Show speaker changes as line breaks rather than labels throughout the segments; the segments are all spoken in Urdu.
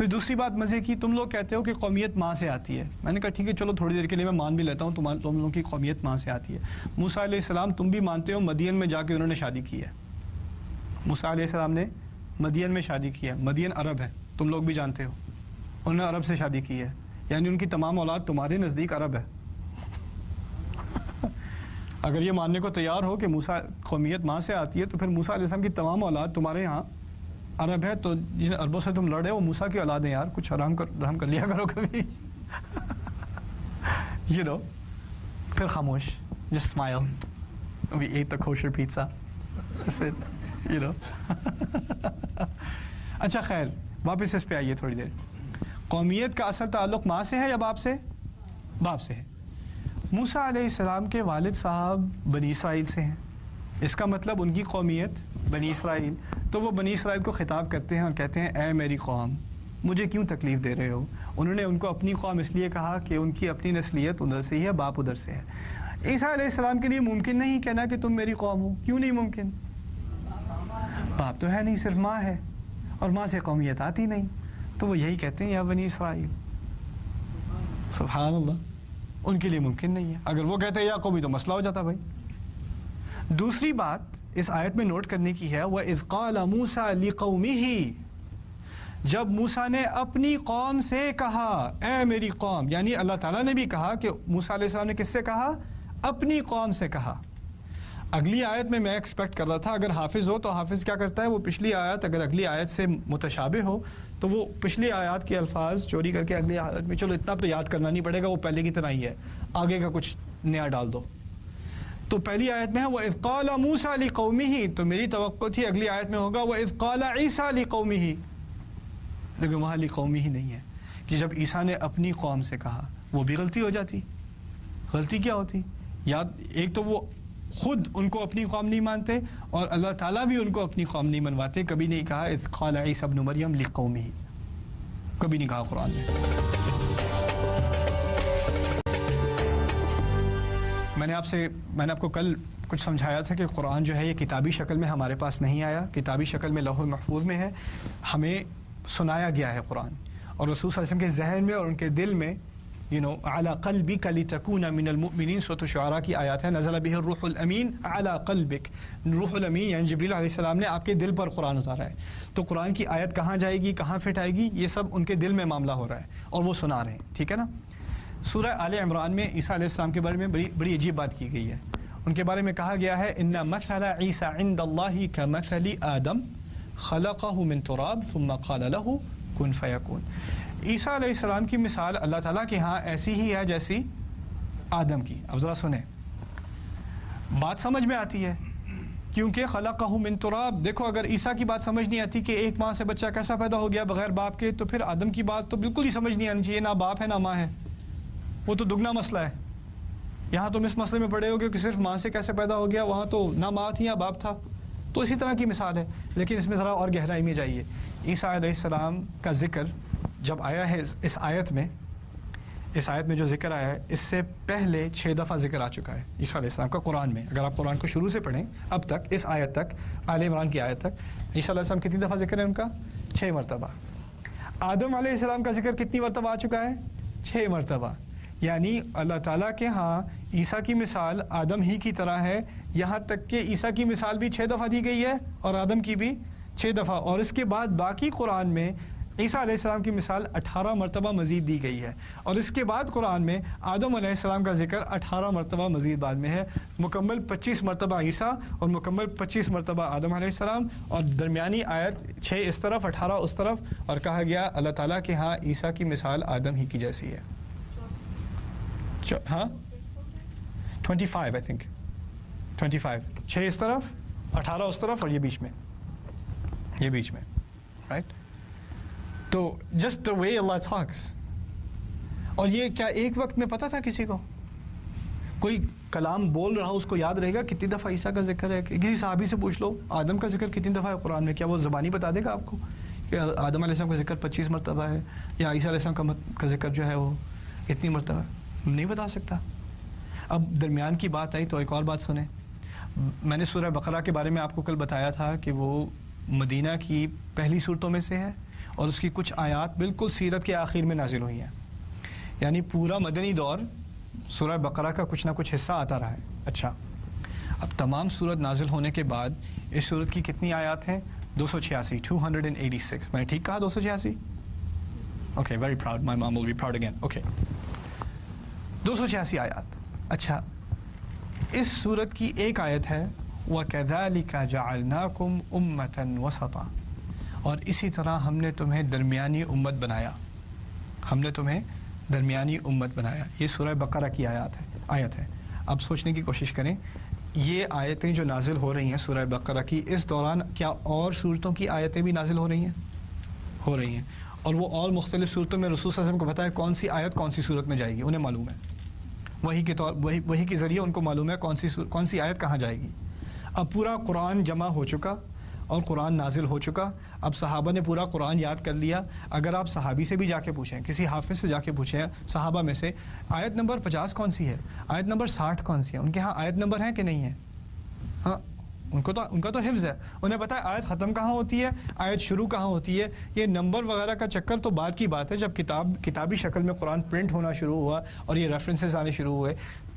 پھر دوسری بات مزے کی، تم لوگ کہتے ہو کہ قومیت ماں سے آتی ہے. میں نے کہا ٹھیک ہے چلو تھوڑی دیر کے لیے میں مان بھی لیتا ہوں تم لوگوں کی قومیت ماں سے آتی ہے. موسیٰ علیہ السلام تم بھی مانتے ہو مدین میں جا کے انہوں نے شادی کی ہے. موسیٰ علیہ السلام نے مدین میں شادی کی ہے. مدین عرب ہے، تم لوگ بھی جانتے ہو. انہوں نے عرب سے شادی کی ہے، یعنی ان کی تمام اولاد تمہارے نزدیک عرب ہے. اگر یہ ماننے کو تیار ہو کہ موسیٰ قومیت ماں سے آتی ہے تو پھر موسیٰ علیہ السلام کی تمام اولاد تمہارے یہاں عرب ہے. تو جن عربوں سے تم لڑے ہو موسیٰ کی اولاد ہیں یار، کچھ رحم کر لیا کرو کبھی. you know. پھر خاموش. just smile. we ate the kosher pizza. that's it. you know. اچھا خیر واپس اس پہ آئیے تھوڑی دیر. قومیت کا اصل تعلق ماں سے ہے یا باپ سے؟ باپ سے ہے. موسیٰ علیہ السلام کے والد صاحب بنی اسرائیل سے ہیں، اس کا مطلب ان کی قومیت بنی اسرائیل. تو وہ بنی اسرائیل کو خطاب کرتے ہیں اور کہتے ہیں اے میری قوم مجھے کیوں تکلیف دے رہے ہو. انہوں نے ان کو اپنی قوم اس لیے کہا کہ ان کی اپنی نسلیت ادھر سے ہی ہے، باپ ادھر سے ہے. عیسیٰ علیہ السلام کے لیے ممکن نہیں کہنا کہ تم میری قوم ہو. کیوں نہیں ممکن؟ باپ تو ہے نہیں، صرف ماں ہے، اور ماں سے قومیت آتی نہیں. تو وہ یہی کہتے ہیں یا بنی اسرائیل. سبحان اللہ، ان کے لیے ممکن نہیں ہے. اگر وہ کہتے ہیں یا قومی تو مسئلہ ہو جاتا بھائی. دوسری بات اس آیت میں نوٹ کرنے کی ہے، وَإِذْ قَالَ مُوسَىٰ لِقَوْمِهِ، جب موسیٰ نے اپنی قوم سے کہا اے میری قوم، یعنی اللہ تعالیٰ نے بھی کہا کہ موسیٰ علیہ السلام نے کس سے کہا؟ اپنی قوم سے کہا. اگلی آیت میں ایکسپیکٹ کر رہا تھا اگر حافظ ہو تو حافظ کیا کرتا ہے، وہ پچھلی آیت اگر اگلی آیت سے متشابہ ہو تو وہ پچھلی آیات کے الفاظ چوری کر کے اگلی آیت میں، چلو اتنا تو یاد کرنا نہیں پڑے گا، وہ پہلے کی طرح ہی ہے، آگے کا کچھ نیا ڈال دو. تو پہلی آیت میں ہے وَإِذْ قَالَ مُوسَىٰ لِقَوْمِهِ، تو میری توقع تھی اگلی آیت میں ہوگا وَإِذْ قَالَ عِيسَىٰ لِقَوْمِهِ، لیکن وہاں لِقَوْمِهِ نہیں ہے کہ جب عیسیٰ نے اپنی قوم سے کہا. وہ بھی غلطی ہو جاتی. غلطی کیا ہوتی؟ یا ایک تو وہ خود ان کو اپنی قوم نہیں مانتے اور اللہ تعالیٰ بھی ان کو اپنی قوم نہیں منواتے. کبھی نہیں کہا اذ قال عیسی ابن مریم لقومہ، کبھی نہیں کہا قرآن میں. میں نے آپ کو کل کچھ سمجھایا تھا کہ قرآن جو ہے یہ کتابی شکل میں ہمارے پاس نہیں آیا، کتابی شکل میں لوح محفوظ میں ہے، ہمیں سنایا گیا ہے قرآن. اور رسول صلی اللہ علیہ وسلم کے ذہن میں اور ان کے دل میں علی قلبک لتکون من المؤمنین، سورۃ الشعراء کی آیات ہے نزل بہ الروح الامین علی قلبک. روح الامین یعنی جبریل علیہ السلام نے آپ کے دل پر قرآن اتارا ہے. تو قرآن کی آیت کہاں جائے گی، کہاں فٹ آئے گی، یہ سب ان کے دل میں معاملہ ہو رہا ہے اور وہ سنا رہے ہیں. ٹھیک ہے نا. سورہ آل عمران میں عیسیٰ علیہ السلام کے بارے میں بڑی عجیب بات کی گئی ہے. ان کے بارے میں کہا گیا ہے ان مثل عیسی عند اللہ کمثل آدم خلقہ من تراب ثم قال له کن فیکون. عیسیٰ علیہ السلام کی مثال اللہ تعالیٰ کے ہاں ایسی ہی ہے جیسی آدم کی. اب ذرا سنیں، بات سمجھ میں آتی ہے کیونکہ خلقہ من تراب. دیکھو اگر عیسیٰ کی بات سمجھ نہیں آتی کہ ایک ماں سے بچہ کیسا پیدا ہو گیا بغیر باپ کے، تو پھر آدم کی بات تو بالکل ہی سمجھ نہیں آنی چاہیے. نہ باپ ہے نہ ماں ہے، وہ تو دگنا مسئلہ ہے. یہاں تم اس مسئلے میں پڑے ہو گے کہ صرف ماں سے کیسے پیدا ہو گیا، وہاں تو نہ ماں تھی نہ باپ تھا. تو اسی طرح کی مثال ہے، لیکن اس میں ذرا اور گہرائی میں جائیے. عیسیٰ علیہ السلام کا ذکر جب آیا ہے اس آیت میں جو ذکر آیا ہے، اس سے پہلے 6 دفعہ ذکر آ چکا ہے عیسیٰ علیہ السلام کا قرآن میں. اگر آپ قرآن کو شروع سے پڑھیں اب تک، اس آیت تک، آل عمران کی آیت تک، عیسیٰ علیہ السلام کتنی دفعہ ذکر ہے ان کا؟ 6 مرتبہ. آدم علیہ السلام کا ذکر کتنی مرتبہ آ چکا ہے؟ 6 مرتبہ. یعنی اللہ تعالیٰ کے ہاں عیسیٰ کی مثال آدم ہی کی طرح ہے، یہاں تک کہ عیسیٰ کی مثال بھی 6 دفعہ دی گئی ہے اور آدم کی بھی 6 دفعہ. اور اس کے بعد باقی قرآن میں عیسیٰ علیہ السلام کی مثال 18 مرتبہ مزید دی گئی ہے. اور اس کے بعد قرآن میں آدم علیہ السلام کا ذکر 18 مرتبہ مزید بعد میں ہے. مکمل 25 مرتبہ عیسیٰ اور مکمل 25 مرتبہ آدم علیہ السلام، اور درمیانی آیت 6 اس طرف 18 اس طرف. اور کہا گیا اللہ تعالیٰ کے ہاں عیسیٰ کی مثال آدم ہی کی جیسی ہے. ہاں 25 آئی تھنک 25، 6 اس طرف 18 اس طرف اور یہ بیچ میں رائٹ. تو جسٹ دا وے اللہ ٹاکس. اور یہ کیا ایک وقت میں پتہ تھا کسی کو؟ کوئی کلام بول رہا اس کو یاد رہے گا کتنی دفعہ عیسیٰ کا ذکر ہے؟ کسی صحابی سے پوچھ لو آدم کا ذکر کتنی دفعہ ہے قرآن میں، کیا وہ زبانی بتا دے گا آپ کو کہ آدم علیہ السلام کا ذکر 25 مرتبہ ہے یا عیسیٰ علیہ السلام کا ذکر جو ہے وہ اتنی مرتبہ؟ نہیں بتا سکتا. اب درمیان کی بات آئی تو ایک اور بات سنیں. میں نے سورہ بقرہ کے بارے میں آپ کو کل بتایا تھا کہ وہ مدینہ کی پہلی صورتوں میں سے ہے، اور اس کی کچھ آیات بالکل سیرت کے آخر میں نازل ہوئی ہیں، یعنی پورا مدنی دور سورہ بقرہ کا کچھ نہ کچھ حصہ آتا رہا ہے۔ اچھا، اب تمام سورت نازل ہونے کے بعد اس سورت کی کتنی آیات ہیں؟ 286، 286۔ میں نے ٹھیک کہا 286؟ Okay, very proud, my mom will be proud again. Okay, 286 آیات۔ اچھا، اس سورت کی ایک آیت ہے وَكَذَلِكَ جَعَلْنَاكُمْ أُمَّةً وَسَطًا، اور اسی طرح ہم نے تمہیں درمیانی امت بنایا، ہم نے تمہیں درمیانی امت بنایا۔ یہ سورہ بقرہ کی آیت ہے۔ اب سوچنے کی کوشش کریں، یہ آیتیں جو نازل ہو رہی ہیں سورہ بقرہ کی، اس دوران کیا اور صورتوں کی آیتیں بھی نازل ہو رہی ہیں؟ اور وہ اور مختلف صورتوں میں رسول صلی اللہ علیہ وسلم کو پتہ ہے کون سی آیت کون سی صورت میں جائے گی، انہیں معلوم ہے، وحی کے ذریعے ان کو معلوم ہے کون سی آیت کہاں جائے گی۔ اب پورا قرآن جمع ہو چکا اور قرآن نازل ہو چکا، اب صحابہ نے پورا قرآن یاد کر لیا۔ اگر آپ صحابی سے بھی جا کے پوچھیں، کسی حافظ سے جا کے پوچھیں صحابہ میں سے، آیت نمبر 50 کون سی ہے، آیت نمبر 60 کون سی ہے، ان کے ہاں آیت نمبر ہے کہ نہیں ہے؟ ہاں، ان کا تو حفظ ہے، انہیں پتہ ہے آیت ختم کہاں ہوتی ہے، آیت شروع کہاں ہوتی ہے۔ یہ نمبر وغیرہ کا چکر تو بعد کی بات ہے، جب کتابی شکل میں قرآن پرنٹ ہونا شروع ہوا اور یہ ریفرنسز آنے شروع ہوئے،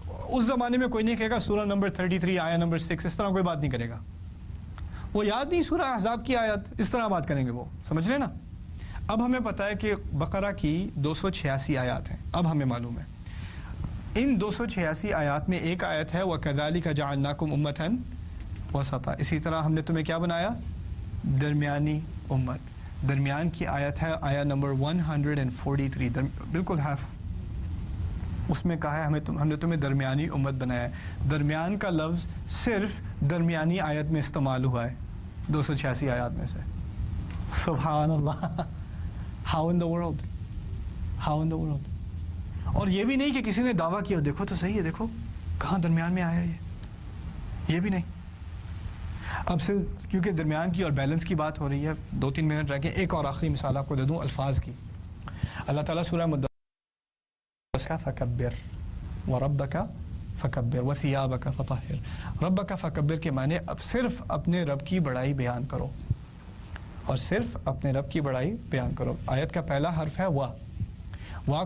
اس زمانے میں کوئی نہیں کہے گا سورہ نمبر 33 آیا نمبر 6، اس طرح کوئی بات نہیں کرے گا، وہ یاد نہیں سورہ احزاب کی آیت، اس طرح بات کریں گے وہ، سمجھ رہے نا۔ اب ہمیں پتہ ہے کہ بقرہ کی 286 آیات ہیں، اب ہمیں معلوم ہے ان 286 آیات میں ایک آیت ہے وَكَذَلِكَ جَعَلْنَاكُمْ أُمَّةً وَسَطًا، اسی طرح ہم نے تمہیں کیا بنایا، درمیانی امت۔ درمیان کی آیت ہے آیا نمبر 143، بالکل ہاف، اس میں کہا ہے ہم نے تمہیں درمیانی امت بنایا ہے۔ درمیان کا لفظ صرف درمیانی آیت میں استعمال ہوا ہے 286 آیات میں سے۔ سبحان اللہ، ہاؤ ان دا ورلڈ۔ اور یہ بھی نہیں کہ کسی نے دعویٰ کیا دیکھو تو صحیح ہے، دیکھو کہاں درمیان میں آیا یہ بھی نہیں۔ اب سے کیونکہ درمیان کی اور بیلنس کی بات ہو رہی ہے، 2-3 منٹ رہ گئے، ایک اور آخری مثال آپ کو دے دوں الفاظ کی۔ اللہ تعالیٰ سورہ مدثر فکبر وربک فکبر وثیابک فطہر، ربک فکبر کے معنی اب صرف اپنے رب کی بڑائی بیان کرو، اور صرف اپنے رب کی بڑائی بیان کرو۔ آیت کا پہلا حرف ہے وا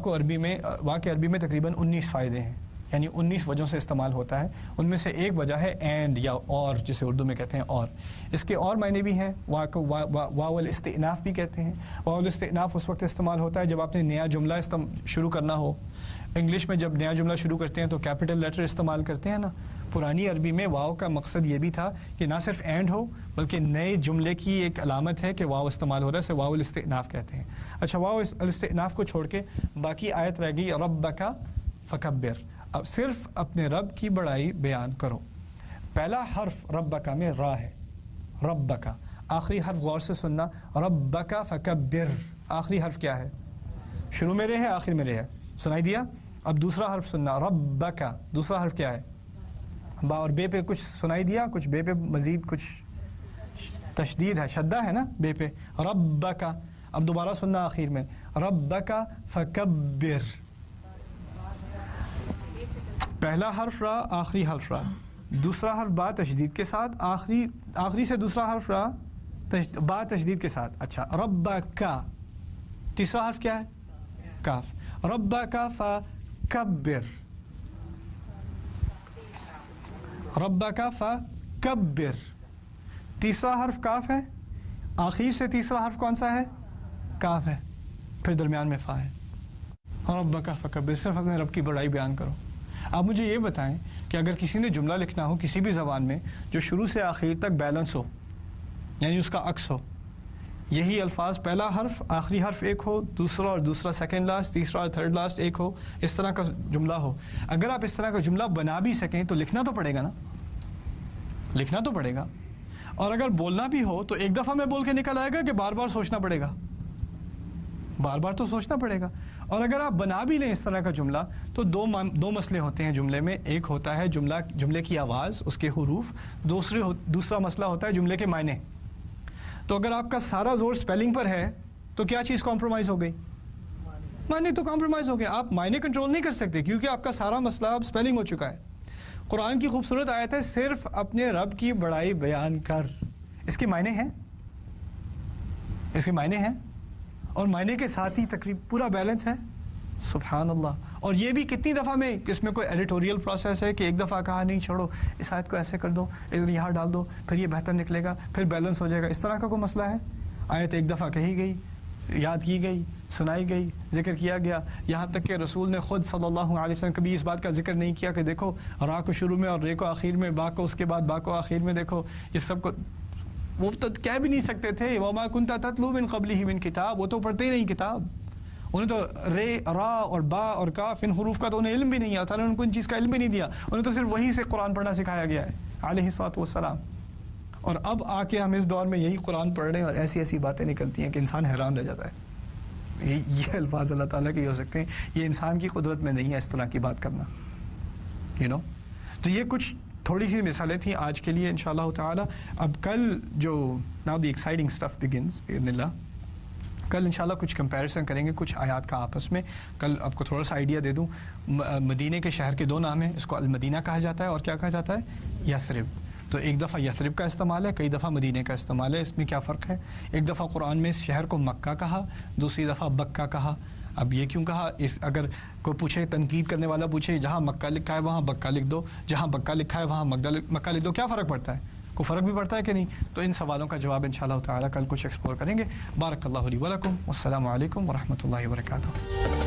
کے عربی میں تقریباً 19 فائدے ہیں، یعنی 19 وجہوں سے استعمال ہوتا ہے، ان میں سے ایک وجہ ہے اینڈ یا اور، جسے اردو میں کہتے ہیں اور۔ اس کے اور معنی بھی ہیں، واو الاستئناف بھی کہتے ہیں۔ واو الاستئناف اس وقت استعمال ہوتا ہے جب آپ نے نیا جملہ شروع کرنا ہو۔ انگلش میں جب نیا جملہ شروع کرتے ہیں تو کیپٹل لیٹر استعمال کرتے ہیں نا، پرانی عربی میں واو کا مقصد یہ بھی تھا کہ نہ صرف اینڈ ہو بلکہ نئے جملے کی ایک علامت ہے کہ واو استعمال ہو رہا ہے، اسے واو الاستئناف کہتے ہیں۔ اچھا، واو الاستئناف کو چھوڑ کے باقی آیت رہ گئی ربک فکبر، اب صرف اپنے رب کی بڑائی بیان کرو۔ پہلا حرف ربک میں را ہے، ربک، آخری حرف غور سے سننا، ربک فکبر، آخری حرف کیا ہے، شروع میں رے ہے آخر میں رے ہے، سنائی دیا؟ اب دوسرا حرف سننا، ربک، دوسرا حرف کیا ہے، با اور بے پہ کچھ سنائی دیا، کچھ بے پہ مزید کچھ تشدید ہے، شدہ ہے نا بے پہ، ربک۔ اب دوبارہ سننا آخر میں، ربک فکبر، پہلا حرف را، آخری حرف را، دوسرا حرف با تشدید کے ساتھ، آخری سے دوسرا حرف را با تشدید کے ساتھ۔ اچھا، ربک، تیسرا حرف کیا ہے، کاف، ربک فکبر، ربک فکبر، تیسرا حرف کاف ہے، آخر سے تیسرا حرف کون سا ہے، کاف ہے، پھر درمیان میں فا ہے۔ ربک فکبر، صرف اپنے رب کی بڑائی بیان کرو۔ آپ مجھے یہ بتائیں کہ اگر کسی نے جملہ لکھنا ہو کسی بھی زبان میں جو شروع سے آخر تک بیلنس ہو، یعنی اس کا عکس ہو، یہی الفاظ پہلا حرف آخری حرف ایک ہو، دوسرا اور دوسرا سیکنڈ لاسٹ، تیسرا اور تھرڈ لاسٹ ایک ہو، اس طرح کا جملہ ہو، اگر آپ اس طرح کا جملہ بنا بھی سکیں تو لکھنا تو پڑے گا نا، لکھنا تو پڑے گا، اور اگر بولنا بھی ہو تو ایک دفعہ میں بول کے نکل آئے گا کہ بار بار سوچنا پڑے گا، بار بار تو سوچنا پڑے گا۔ اور اگر آپ بنا بھی لیں اس طرح کا جملہ تو دو مسئلے ہوتے ہیں جملے میں، ایک ہوتا ہے جملے کی آواز، اس کے حروف، دوسرا مسئلہ ہوتا ہے جملے کے معنی۔ تو اگر آپ کا سارا زور سپیلنگ پر ہے تو کیا چیز کمپرومائز ہو گئی، معنی تو کمپرومائز ہو گیا، آپ معنی کنٹرول نہیں کر سکتے کیونکہ آپ کا سارا مسئلہ اب سپیلنگ ہو چکا ہے۔ قرآن کی خوبصورت آیت ہے صرف اپنے رب کی بڑائی بیان کر، اس کے معنی ہیں، اس کے معنی ہیں، اور معنی کے ساتھ ہی تقریب پورا بیلنس ہے. سبحان اللہ. اور یہ بھی کتنی دفعہ میں کہ اس میں کوئی ایڈیٹوریل پروسیس ہے کہ ایک دفعہ کہا نہیں چھوڑو اس آیت کو ایسے کر دو, ادھر یہاں ڈال دو, پھر یہ بہتر نکلے گا, پھر بیلنس ہو جائے گا, اس طرح کا کوئی مسئلہ ہے؟ آیت ایک دفعہ کہی گئی, یاد کی گئی, سنائی گئی, ذکر کیا گیا, یہاں تک کہ رسول نے خود صلی اللہ علیہ وسلم کبھی اس بات کا ذکر نہیں کیا کہ دیکھو را کو شروع میں اور رے کو آخر میں, با کو اس کے بعد با کو آخر میں, دیکھو یہ سب کو وہ تو کہہ بھی نہیں سکتے تھے. وما کنت تتلو من قبلہ من کتاب, وہ تو پڑھتے ہی نہیں کتاب, انہیں تو رے را اور با اور کاف ان حروف کا تو انہیں علم بھی نہیں آتا, انہوں نے ان چیز کا علم بھی نہیں دیا, انہیں تو صرف وہی سے قرآن پڑھنا سکھایا گیا ہے علیہ الصلوۃ والسلام. اور اب آ کے ہم اس دور میں یہی قرآن پڑھ رہے ہیں اور ایسی ایسی باتیں نکلتی ہیں کہ انسان حیران رہ جاتا ہے. یہ الفاظ اللہ تعالیٰ کے ہو سکتے ہیں, یہ انسان کی قدرت میں نہیں ہے اس طرح کی بات کرنا, تو یہ کچھ تھوڑی سی مثالیں تھیں آج کے لیے انشاءاللہ تعالیٰ. اب کل جو now the exciting stuff begins باذن اللہ, کل انشاءاللہ کچھ کمپیریزن کریں گے کچھ آیات کا آپس میں. کل آپ کو تھوڑا سا آئیڈیا دے دوں, مدینے کے شہر کے 2 نام ہیں, اس کو المدینہ کہا جاتا ہے اور کیا کہا جاتا ہے, یثرب. تو ایک دفعہ یثرب کا استعمال ہے, کئی دفعہ مدینے کا استعمال ہے. اس میں کیا فرق ہے؟ ایک دفعہ قرآن میں اس شہر کو مکہ کہا, دوسری دفعہ بکہ کہا. اب یہ کیوں کہا؟ اگر کوئی پوچھے, تنقید کرنے والا پوچھے, جہاں مکہ لکھا ہے وہاں بکہ لکھ دو, جہاں بکہ لکھا ہے وہاں مکہ لکھ دو, کیا فرق پڑتا ہے؟ کوئی فرق بھی پڑتا ہے کہ نہیں؟ تو ان سوالوں کا جواب انشاءاللہ تعالیٰ کل کچھ ایکسپلور کریں گے. بارک اللہ لی ولکم, والسلام علیکم ورحمۃ اللہ وبرکاتہ.